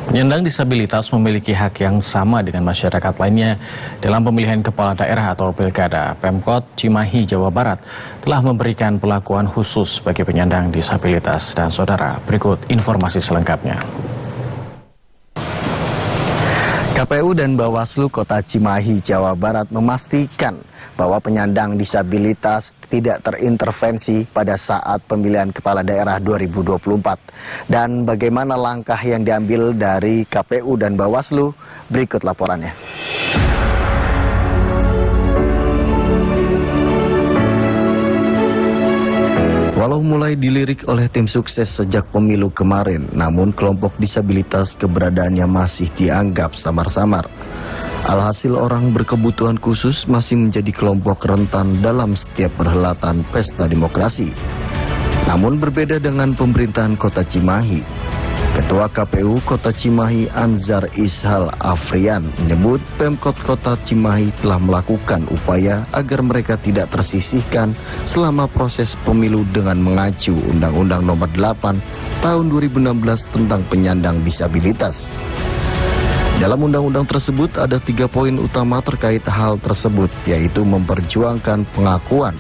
Penyandang disabilitas memiliki hak yang sama dengan masyarakat lainnya dalam pemilihan kepala daerah atau pilkada. Pemkot Cimahi, Jawa Barat telah memberikan perlakuan khusus bagi penyandang disabilitas. Dan saudara, berikut informasi selengkapnya. KPU dan Bawaslu Kota Cimahi, Jawa Barat memastikan bahwa penyandang disabilitas tidak terintervensi pada saat pemilihan kepala daerah 2024. Dan bagaimana langkah yang diambil dari KPU dan Bawaslu? Berikut laporannya. Walau mulai dilirik oleh tim sukses sejak pemilu kemarin, namun kelompok disabilitas keberadaannya masih dianggap samar-samar. Alhasil orang berkebutuhan khusus masih menjadi kelompok rentan dalam setiap perhelatan pesta demokrasi. Namun berbeda dengan pemerintahan Kota Cimahi. Ketua KPU Kota Cimahi Anzar Ishal Afrian menyebut Pemkot Kota Cimahi telah melakukan upaya agar mereka tidak tersisihkan selama proses pemilu dengan mengacu Undang-Undang Nomor 8 Tahun 2016 tentang penyandang disabilitas. Dalam undang-undang tersebut ada 3 poin utama terkait hal tersebut, yaitu memperjuangkan pengakuan,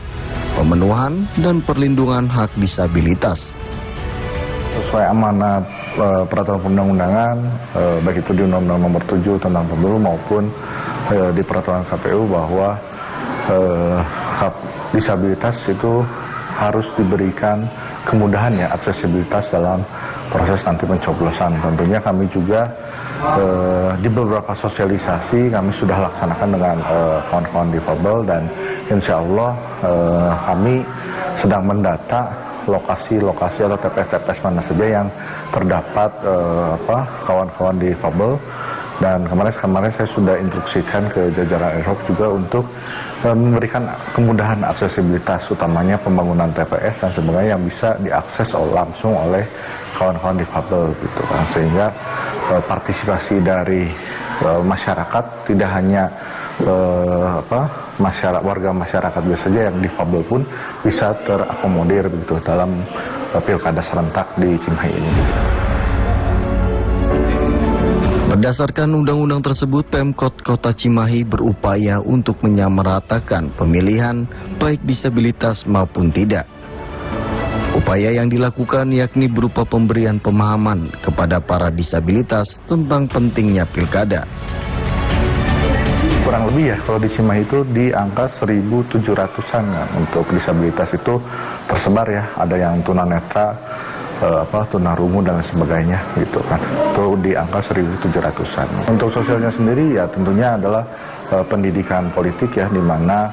pemenuhan, dan perlindungan hak disabilitas. Sesuai amanat peraturan perundang-undangan, baik itu di Undang-Undang Nomor 7 tentang pemilu maupun di peraturan KPU bahwa hak disabilitas itu harus diberikan kemudahan ya, aksesibilitas dalam proses nanti pencoblosan. Tentunya kami juga di beberapa sosialisasi kami sudah laksanakan dengan kawan-kawan difabel, dan insya Allah kami sedang mendata lokasi-lokasi atau TPS-TPS mana saja yang terdapat kawan-kawan difabel. Dan kemarin saya sudah instruksikan ke jajaran ad hoc juga untuk memberikan kemudahan aksesibilitas, utamanya pembangunan TPS dan sebagainya yang bisa diakses langsung oleh kawan-kawan difabel gitu kan, sehingga partisipasi dari masyarakat tidak hanya warga masyarakat biasa saja, yang difabel pun bisa terakomodir begitu dalam pilkada serentak di Cimahi ini. Berdasarkan undang-undang tersebut, Pemkot Kota Cimahi berupaya untuk menyamaratakan pemilihan baik disabilitas maupun tidak. Upaya yang dilakukan yakni berupa pemberian pemahaman kepada para disabilitas tentang pentingnya pilkada. Kurang lebih ya, kalau di Cimahi itu di angka 1.700-an kan, untuk disabilitas itu tersebar ya, ada yang tunanetra, tunarungu dan sebagainya gitu kan. Itu di angka 1.700-an. Untuk sosialnya sendiri ya tentunya adalah pendidikan politik ya, di mana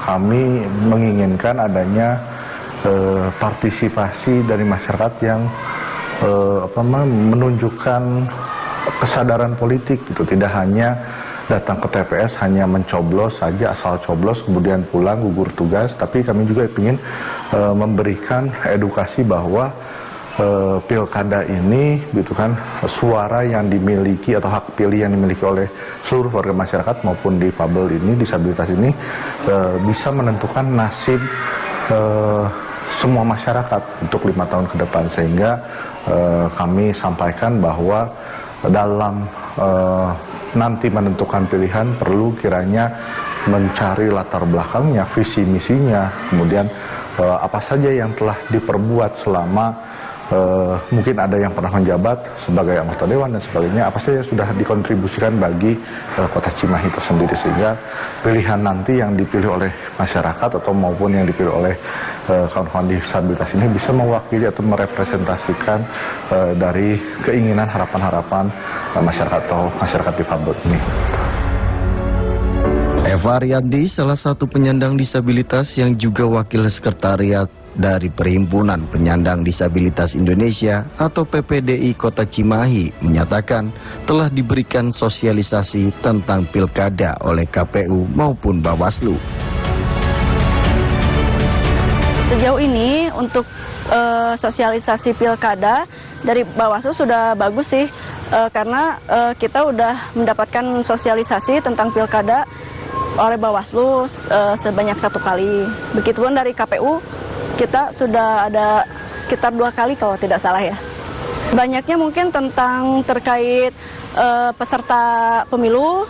kami menginginkan adanya partisipasi dari masyarakat yang menunjukkan kesadaran politik gitu, tidak hanya datang ke TPS hanya mencoblos saja, asal coblos kemudian pulang gugur tugas, tapi kami juga ingin memberikan edukasi bahwa pilkada ini gitu kan, suara yang dimiliki atau hak pilih yang dimiliki oleh seluruh warga masyarakat maupun difabel ini, disabilitas ini bisa menentukan nasib semua masyarakat untuk 5 tahun ke depan, sehingga kami sampaikan bahwa dalam nanti menentukan pilihan perlu kiranya mencari latar belakangnya, visi misinya, kemudian apa saja yang telah diperbuat selama mungkin ada yang pernah menjabat sebagai anggota dewan dan sebagainya, apa saja yang sudah dikontribusikan bagi Kota Cimahi itu sendiri, sehingga pilihan nanti yang dipilih oleh masyarakat atau maupun yang dipilih oleh kawan-kawan disabilitas ini bisa mewakili atau merepresentasikan dari keinginan harapan-harapan masyarakat atau masyarakat difabel ini. Eva Arianti, salah satu penyandang disabilitas yang juga wakil sekretariat dari Perhimpunan Penyandang Disabilitas Indonesia atau PPDI Kota Cimahi, menyatakan telah diberikan sosialisasi tentang pilkada oleh KPU maupun Bawaslu. Sejauh ini untuk sosialisasi pilkada dari Bawaslu sudah bagus sih, karena kita udah mendapatkan sosialisasi tentang pilkada oleh Bawaslu sebanyak 1 kali. Begitupun dari KPU kita sudah ada sekitar 2 kali kalau tidak salah ya. Banyaknya mungkin tentang terkait peserta pemilu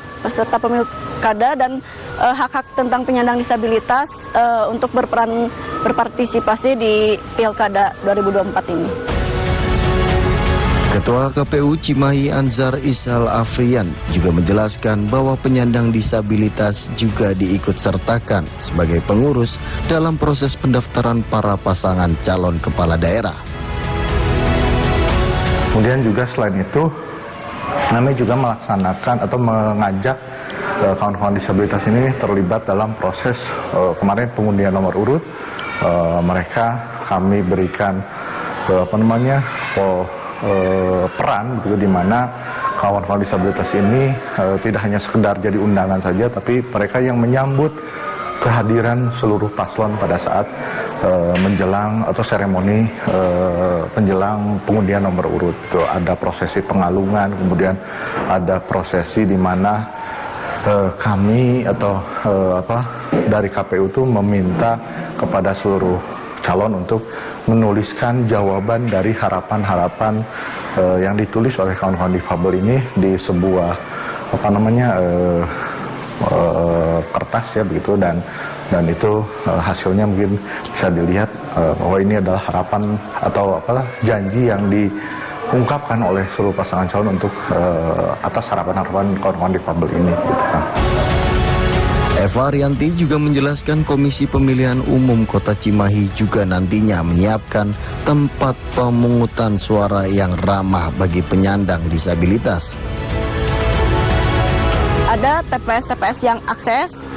kada dan hak-hak tentang penyandang disabilitas untuk berpartisipasi di Pilkada 2024 ini. Ketua KPU Cimahi Anzar Ishal Afrian juga menjelaskan bahwa penyandang disabilitas juga diikutsertakan sebagai pengurus dalam proses pendaftaran para pasangan calon kepala daerah. Kemudian juga selain itu, kami juga melaksanakan atau mengajak kawan-kawan disabilitas ini terlibat dalam proses kemarin pengundian nomor urut. Mereka kami berikan peran begitu, di mana kawan-kawan disabilitas ini tidak hanya sekedar jadi undangan saja, tapi mereka yang menyambut kehadiran seluruh paslon pada saat menjelang atau seremoni penjelang pengundian nomor urut. Ada prosesi pengalungan, kemudian ada prosesi di mana kami atau dari KPU itu meminta kepada seluruh calon untuk menuliskan jawaban dari harapan-harapan yang ditulis oleh kawan-kawan difabel ini di sebuah kertas ya begitu, dan itu hasilnya mungkin bisa dilihat bahwa ini adalah harapan atau janji yang diungkapkan oleh seluruh pasangan calon untuk atas harapan-harapan kawan-kawan difabel ini gitu. Eva Arianti juga menjelaskan Komisi Pemilihan Umum Kota Cimahi juga nantinya menyiapkan tempat pemungutan suara yang ramah bagi penyandang disabilitas. Ada TPS-TPS yang akses,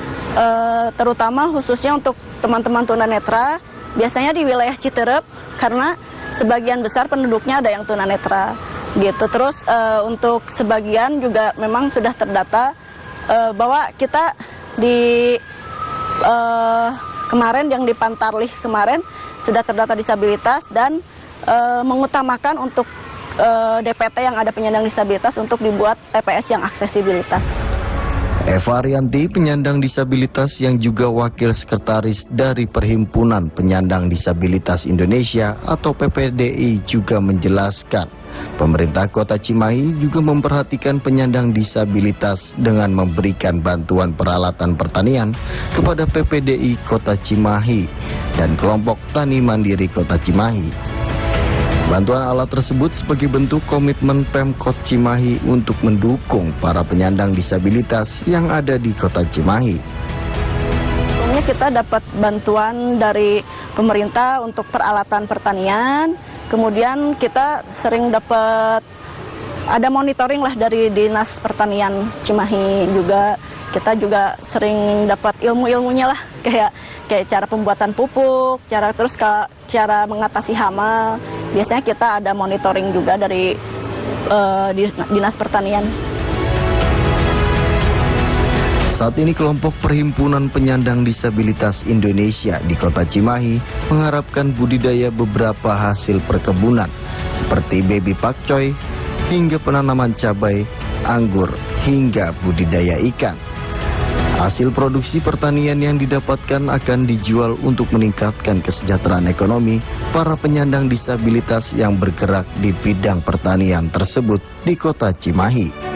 terutama khususnya untuk teman-teman tunanetra, biasanya di wilayah Citerep, karena sebagian besar penduduknya ada yang tunanetra gitu. Terus untuk sebagian juga memang sudah terdata bahwa kita di kemarin yang di Pantarlih kemarin sudah terdata disabilitas dan mengutamakan untuk DPT yang ada penyandang disabilitas untuk dibuat TPS yang aksesibilitas. Eva Arianti, penyandang disabilitas yang juga wakil sekretaris dari Perhimpunan Penyandang Disabilitas Indonesia atau PPDI, juga menjelaskan pemerintah Kota Cimahi juga memperhatikan penyandang disabilitas dengan memberikan bantuan peralatan pertanian kepada PPDI Kota Cimahi dan kelompok Tani Mandiri Kota Cimahi. Bantuan alat tersebut sebagai bentuk komitmen Pemkot Cimahi untuk mendukung para penyandang disabilitas yang ada di Kota Cimahi. Sebelumnya kita dapat bantuan dari pemerintah untuk peralatan pertanian, kemudian kita sering dapat ada monitoring lah dari Dinas Pertanian Cimahi juga. Kita juga sering dapat ilmu-ilmunya lah, kayak cara pembuatan pupuk, cara mengatasi hama. Biasanya kita ada monitoring juga dari Dinas Pertanian. Saat ini kelompok Perhimpunan Penyandang Disabilitas Indonesia di Kota Cimahi mengharapkan budidaya beberapa hasil perkebunan seperti baby pakcoy hingga penanaman cabai, anggur hingga budidaya ikan. Hasil produksi pertanian yang didapatkan akan dijual untuk meningkatkan kesejahteraan ekonomi para penyandang disabilitas yang bergerak di bidang pertanian tersebut di Kota Cimahi.